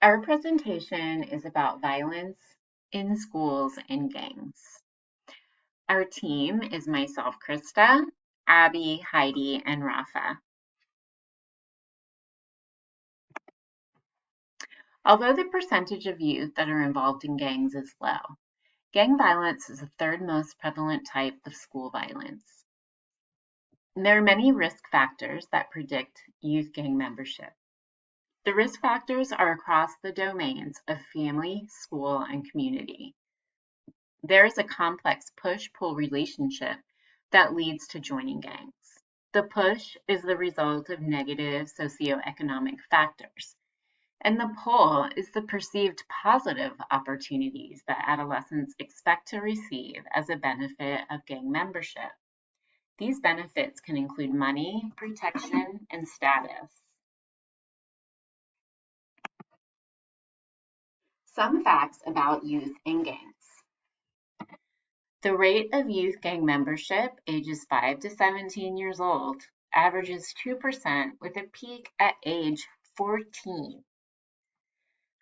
Our presentation is about violence in schools and gangs. Our team is myself, Krista, Abby, Heidi, and Rafa. Although the percentage of youth that are involved in gangs is low, gang violence is the third most prevalent type of school violence. There are many risk factors that predict youth gang membership. The risk factors are across the domains of family, school, and community. There is a complex push-pull relationship that leads to joining gangs. The push is the result of negative socioeconomic factors, and the pull is the perceived positive opportunities that adolescents expect to receive as a benefit of gang membership. These benefits can include money, protection, and status. Some facts about youth and gangs. The rate of youth gang membership, ages 5 to 17 years old, averages 2% with a peak at age 14.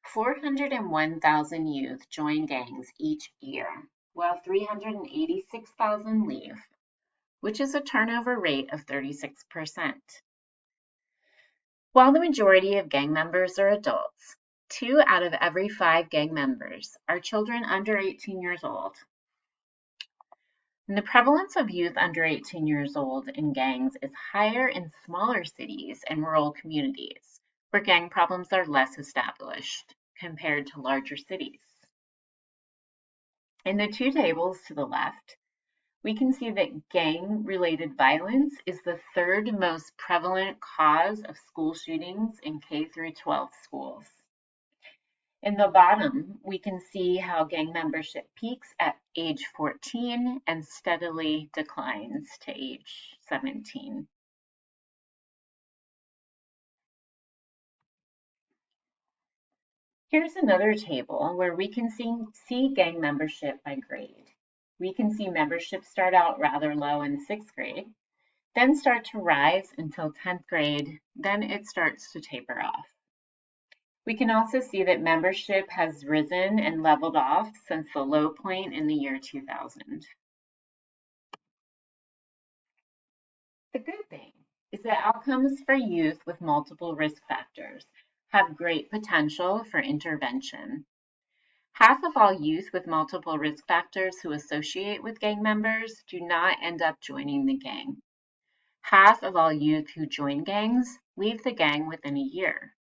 401,000 youth join gangs each year, while 386,000 leave, which is a turnover rate of 36%. While the majority of gang members are adults, 2 out of every 5 gang members are children under 18 years old. And the prevalence of youth under 18 years old in gangs is higher in smaller cities and rural communities, where gang problems are less established compared to larger cities. In the two tables to the left, we can see that gang-related violence is the third most prevalent cause of school shootings in K through 12 schools. In the bottom, we can see how gang membership peaks at age 14 and steadily declines to age 17. Here's another table where we can see gang membership by grade. We can see membership start out rather low in 6th grade, then start to rise until 10th grade, then it starts to taper off. We can also see that membership has risen and leveled off since the low point in the year 2000. The good thing is that outcomes for youth with multiple risk factors have great potential for intervention. Half of all youth with multiple risk factors who associate with gang members do not end up joining the gang. Half of all youth who join gangs leave the gang within a year.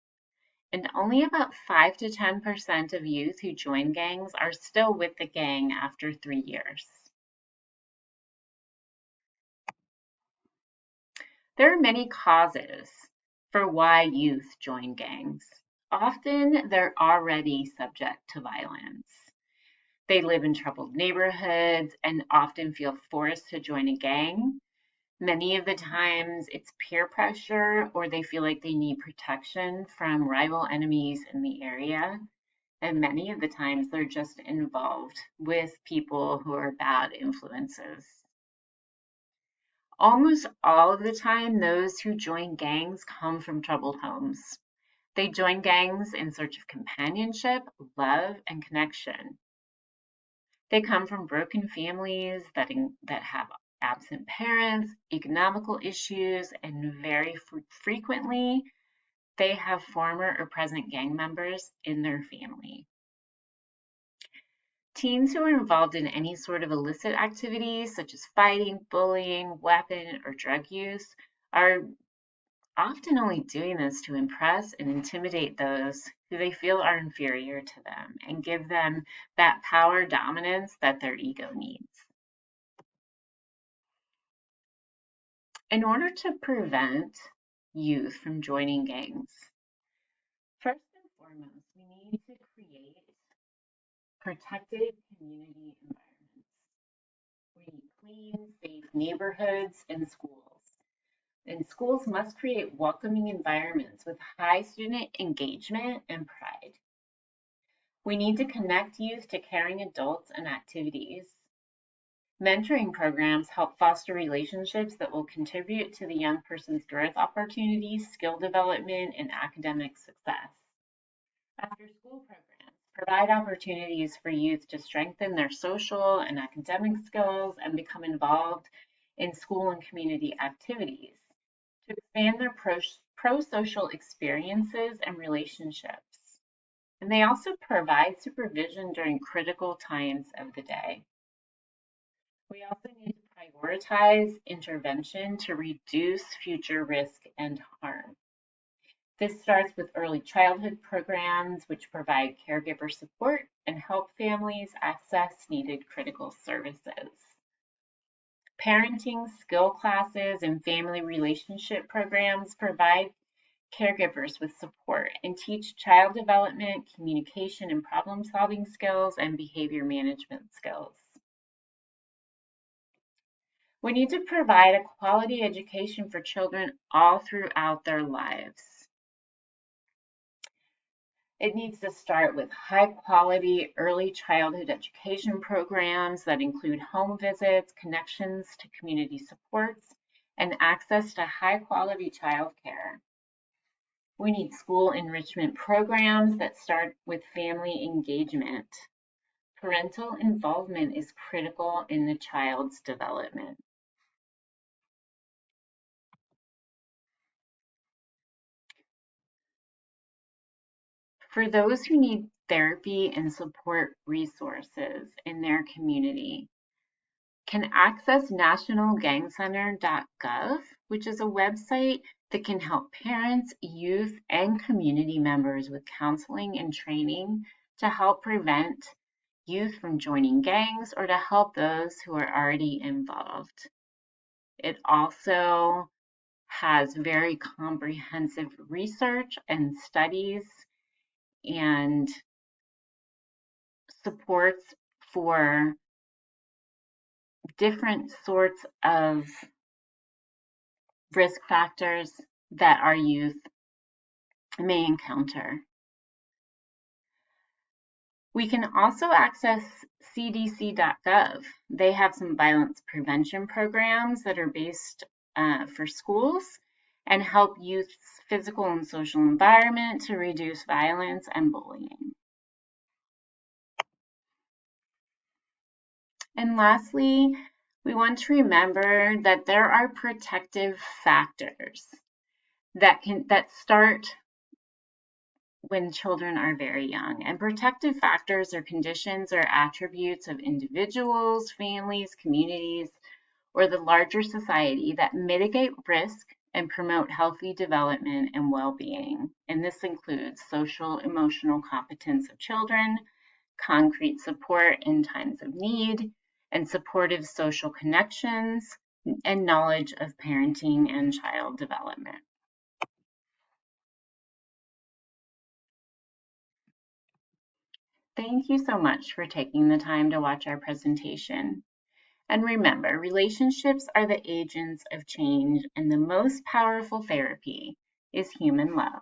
And only about 5 to 10% of youth who join gangs are still with the gang after 3 years. There are many causes for why youth join gangs. Often they're already subject to violence. They live in troubled neighborhoods and often feel forced to join a gang. Many of the times it's peer pressure or they feel like they need protection from rival enemies in the area. And many of the times they're just involved with people who are bad influences. Almost all of the time, those who join gangs come from troubled homes. They join gangs in search of companionship, love, and connection. They come from broken families that have absent parents, economical issues, and very frequently, they have former or present gang members in their family. Teens who are involved in any sort of illicit activities, such as fighting, bullying, weapon, or drug use, are often only doing this to impress and intimidate those who they feel are inferior to them and give them that power dominance that their ego needs. In order to prevent youth from joining gangs, first and foremost, we need to create protected community environments. We need clean, safe neighborhoods and schools. And schools must create welcoming environments with high student engagement and pride. We need to connect youth to caring adults and activities. Mentoring programs help foster relationships that will contribute to the young person's growth opportunities, skill development, and academic success. After-school programs provide opportunities for youth to strengthen their social and academic skills and become involved in school and community activities to expand their pro-social experiences and relationships. And they also provide supervision during critical times of the day. We also need to prioritize intervention to reduce future risk and harm. This starts with early childhood programs, which provide caregiver support and help families access needed critical services. Parenting skill classes and family relationship programs provide caregivers with support and teach child development, communication and problem-solving skills, and behavior management skills. We need to provide a quality education for children all throughout their lives. It needs to start with high-quality early childhood education programs that include home visits, connections to community supports, and access to high-quality childcare. We need school enrichment programs that start with family engagement. Parental involvement is critical in the child's development. For those who need therapy and support resources in their community, can access nationalgangcenter.gov, which is a website that can help parents, youth, and community members with counseling and training to help prevent youth from joining gangs or to help those who are already involved. It also has very comprehensive research and studies and supports for different sorts of risk factors that our youth may encounter. We can also access cdc.gov. They have some violence prevention programs that are based for schools and help youth's physical and social environment to reduce violence and bullying. And lastly, we want to remember that there are protective factors that start when children are very young. And protective factors are conditions or attributes of individuals, families, communities, or the larger society that mitigate risk and promote healthy development and well-being. And this includes social emotional competence of children, concrete support in times of need, and supportive social connections, and knowledge of parenting and child development. Thank you so much for taking the time to watch our presentation. And remember, relationships are the agents of change, and the most powerful therapy is human love.